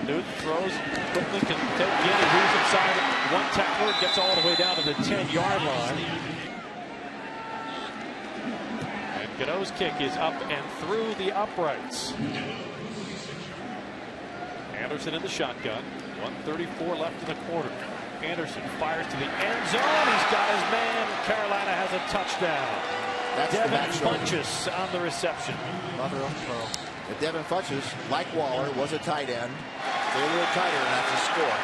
Newton throws quickly, can take in, he moves inside one tackler, gets all the way down to the 10-yard line. And Gano's kick is up and through the uprights. Anderson in the shotgun. 1:34 left in the quarter. Anderson fires to the end zone. He's got his man. Carolina has a touchdown. That's Devin Funchess on the reception. Mother of pearl. And Devin Funchess, like Waller, was a tight end. They're a little tighter, and that's a score.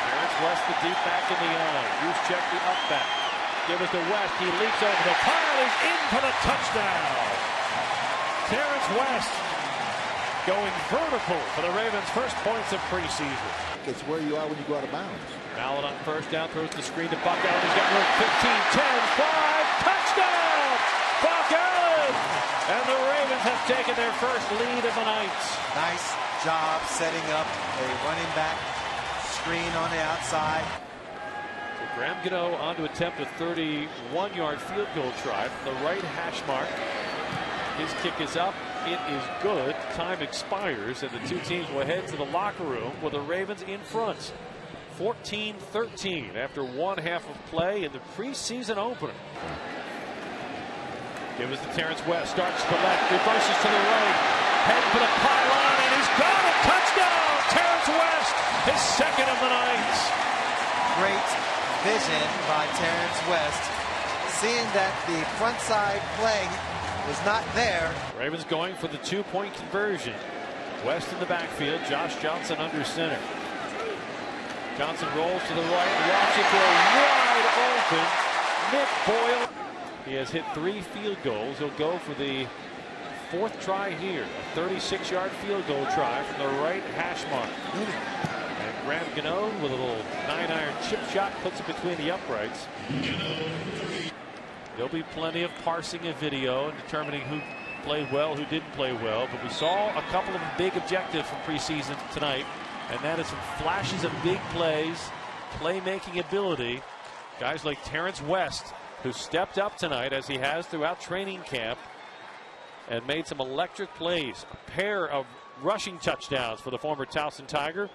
Terrence West, the deep back in the eye. Juszczyk, the up back. Give it to West. He leaps over the pile. He's in for the touchdown. Terrence West going vertical for the Ravens' first points of preseason. It's where you are when you go out of bounds. Mallett on first down, throws the screen to Buck Allen. He's got room. 15, 10, 5, touchdown! Buck Allen! And the Ravens have taken their first lead of the night. Nice job setting up a running back screen on the outside. So Graham Gano on to attempt a 31-yard field goal try from the right hash mark. His kick is up. It is good. Time expires, and the two teams will head to the locker room with the Ravens in front. 14-13 after one half of play in the preseason opener. Give us to Terrence West. Starts to the left, reverses to the right. Head for the pylon, and he's got a touchdown! Terrence West, his second of the night. Great vision by Terrence West. Seeing that the front side play was not there. Ravens going for the two-point conversion. West in the backfield. Josh Johnson under center. Johnson rolls to the right. Watch it go wide open. Nick Boyle. He has hit 3 field goals. He'll go for the 4th try here. A 36-yard field goal try from the right hash mark. And Graham Gano with a little 9-iron chip shot puts it between the uprights. There'll be plenty of parsing of video and determining who played well, who didn't play well. But we saw a couple of big objectives from preseason tonight, and that is some flashes of big plays, playmaking ability. Guys like Terrence West, who stepped up tonight as he has throughout training camp and made some electric plays. A pair of rushing touchdowns for the former Towson Tiger.